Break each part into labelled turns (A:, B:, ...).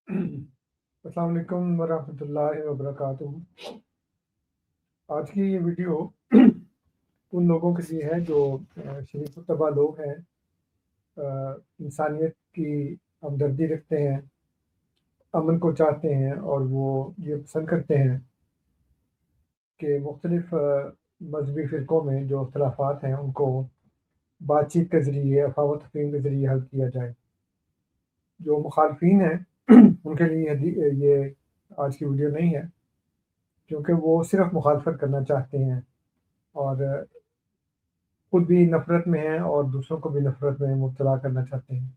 A: السلام علیکم ورحمۃ اللہ وبرکاتہ۔ آج کی یہ ویڈیو ان لوگوں کے لیے ہے جو شریف الطبع لوگ ہیں، انسانیت کی ہمدردی رکھتے ہیں، امن کو چاہتے ہیں، اور وہ یہ پسند کرتے ہیں کہ مختلف مذہبی فرقوں میں جو اختلافات ہیں ان کو بات چیت کے ذریعے، افواہ و تفہیم کے ذریعے حل کیا جائے۔ جو مخالفین ہیں ان کے لیے یہ آج کی ویڈیو نہیں ہے، کیونکہ وہ صرف مخالفت کرنا چاہتے ہیں اور خود بھی نفرت میں ہیں اور دوسروں کو بھی نفرت میں مبتلا کرنا چاہتے ہیں،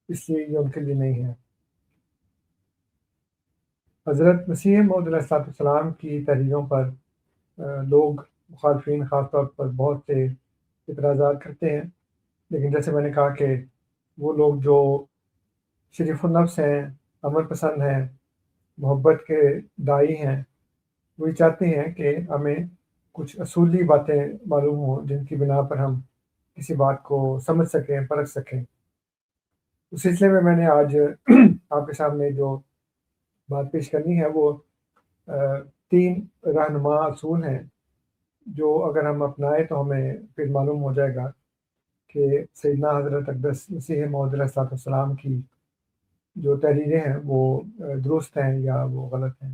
A: اس لیے یہ ان کے لیے نہیں ہے۔ حضرت مسیح موعود علیہ السلام کی تحریروں پر لوگ مخالفین خاص طور پر بہت سے اعتراضات کرتے ہیں، لیکن جیسے میں نے کہا کہ وہ لوگ جو شریف النفس ہیں، امن پسند ہیں، محبت کے داعی ہیں، وہی چاہتے ہیں کہ ہمیں کچھ اصولی باتیں معلوم ہوں جن کی بنا پر ہم کسی بات کو سمجھ سکیں، پرکھ سکیں۔ اس سلسلے میں نے آج آپ کے سامنے جو بات پیش کرنی ہے وہ 3 رہنما اصول ہیں جو اگر ہم اپنائیں تو ہمیں پھر معلوم ہو جائے گا کہ سیدنا حضرت اقدس مسیح موعود علیہ السلام کی جو تحریریں ہیں وہ درست ہیں یا وہ غلط ہیں۔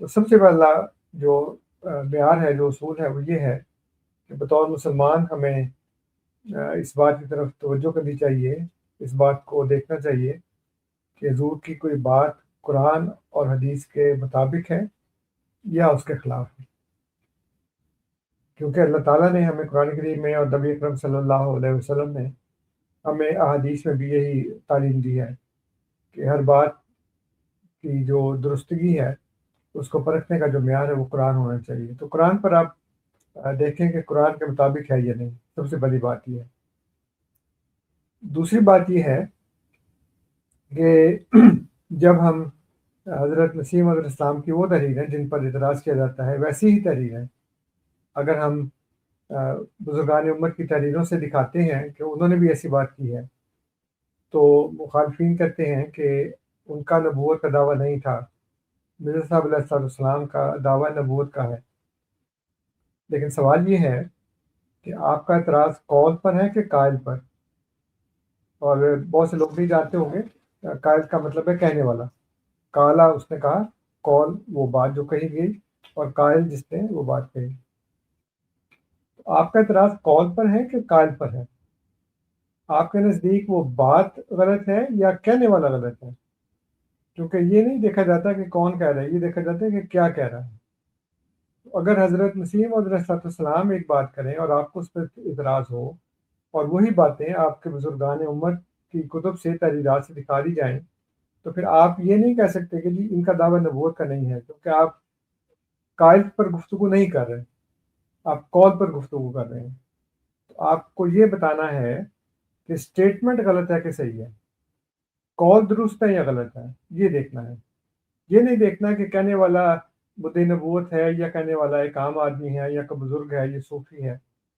A: تو سب سے پہلا جو معیار ہے، جو اصول ہے، وہ یہ ہے کہ بطور مسلمان ہمیں اس بات کی طرف توجہ کرنی چاہیے، اس بات کو دیکھنا چاہیے کہ حضور کی کوئی بات قرآن اور حدیث کے مطابق ہے یا اس کے خلاف ہے، کیونکہ اللہ تعالیٰ نے ہمیں قرآن کریم میں اور نبی اکرم صلی اللہ علیہ وسلم نے ہمیں احادیث میں بھی یہی تعلیم دی ہے کہ ہر بات کی جو درستگی ہے، اس کو پرکھنے کا جو معیار ہے وہ قرآن ہونا چاہیے۔ تو قرآن پر آپ دیکھیں کہ قرآن کے مطابق ہے یا نہیں، سب سے بڑی بات یہ ہے۔ دوسری بات یہ ہے کہ جب ہم حضرت مسیح علیہ السلام کی وہ تحریریں جن پر اعتراض کیا جاتا ہے ویسی ہی تحریریں اگر ہم بزرگان امت کی تحریروں سے دکھاتے ہیں کہ انہوں نے بھی ایسی بات کی ہے، تو مخالفین کہتے ہیں کہ ان کا نبوت کا دعویٰ نہیں تھا، مرزا صاحب علیہ السلام کا دعویٰ نبوت کا ہے۔ لیکن سوال یہ ہے کہ آپ کا اعتراض قول پر ہے کہ قائل پر؟ اور بہت سے لوگ نہیں جانتے ہوں گے قائل کا مطلب ہے کہنے والا۔ کالا اس نے کہا، قول وہ بات جو کہی گئی، اور قائل جس نے وہ بات کہی۔ تو آپ کا اعتراض قول پر ہے کہ قائل پر ہے؟ آپ کے نزدیک وہ بات غلط ہے یا کہنے والا غلط ہے؟ کیونکہ یہ نہیں دیکھا جاتا کہ کون کہہ رہا ہے، یہ دیکھا جاتا ہے کہ کیا کہہ رہا ہے۔ تو اگر حضرت مسیح موعود علیہ السلام ایک بات کریں اور آپ کو اس پر اعتراض ہو، اور وہی باتیں آپ کے بزرگان امت کی کتب سے تحریرات سے دکھا دی جائیں، تو پھر آپ یہ نہیں کہہ سکتے کہ جی ان کا دعویٰ نبوت کا نہیں ہے، کیونکہ آپ قائل پر گفتگو نہیں کر رہے، آپ قول پر گفتگو کر رہے ہیں۔ تو آپ کو یہ بتانا ہے کہ اسٹیٹمنٹ غلط ہے کہ صحیح ہے، قول درست ہے یا غلط ہے، یہ دیکھنا ہے۔ یہ نہیں دیکھنا کہ کہنے والا مدعی نبوت ہے یا کہنے والا ایک عام آدمی ہے یا کوئی بزرگ ہے، یہ صوفی ہے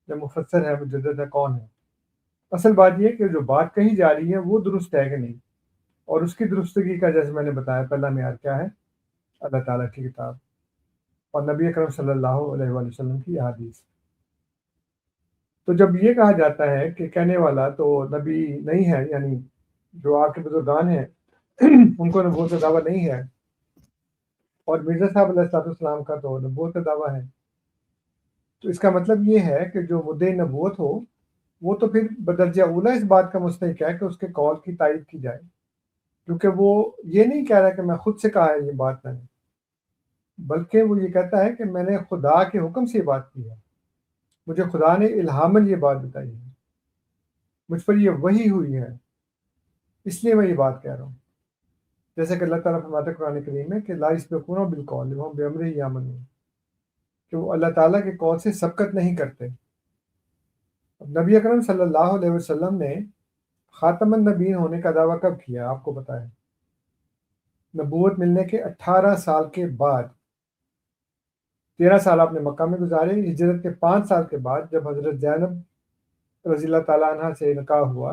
A: یا مفسر ہے، مجدد ہے، کون ہے۔ اصل بات یہ ہے کہ جو بات کہی جا رہی ہے وہ درست ہے کہ نہیں، اور اس کی درستگی کا جیسے میں نے بتایا پہلا معیار کیا ہے؟ اللہ تعالیٰ کی کتاب اور نبی اکرم صلی اللہ علیہ وآلہ وسلم کی احادیث۔ تو جب یہ کہا جاتا ہے کہ کہنے والا تو نبی نہیں ہے، یعنی جو آپ کے بزرگان ہیں ان کو نبوت کا دعویٰ نہیں ہے، اور مرزا صاحب علیہ السلام کا تو نبوت کا دعویٰ ہے، تو اس کا مطلب یہ ہے کہ جو مدعی نبوت ہو وہ تو پھر بدرجہ اولا اس بات کا مستحق ہے کہ اس کے قول کی تائید کی جائے، کیونکہ وہ یہ نہیں کہہ رہا کہ میں خود سے کہا ہے یہ بات میں نے، بلکہ وہ یہ کہتا ہے کہ میں نے خدا کے حکم سے یہ بات کی ہے، مجھے خدا نے الہاماً یہ بات بتائی ہے، مجھ پر یہ وحی ہوئی ہے، اس لیے میں یہ بات کہہ رہا ہوں۔ جیسے کہ اللہ تعالیٰ فرماتا ہے قرآن کریم میں کہ لا یسبقونہ بالقول وہم بامرہ یعملون، کہ وہ اللہ تعالیٰ کے قول سے سبقت نہیں کرتے۔ اب نبی اکرم صلی اللہ علیہ وسلم نے خاتم النبیین ہونے کا دعویٰ کب کیا؟ آپ کو پتہ ہے؟ نبوت ملنے کے 18 سال کے بعد۔ 13 سال آپ نے مکہ میں گزارے، ہجرت کے 5 سال کے بعد جب حضرت زینب رضی اللہ تعالیٰ عنہ سے نکاح ہوا،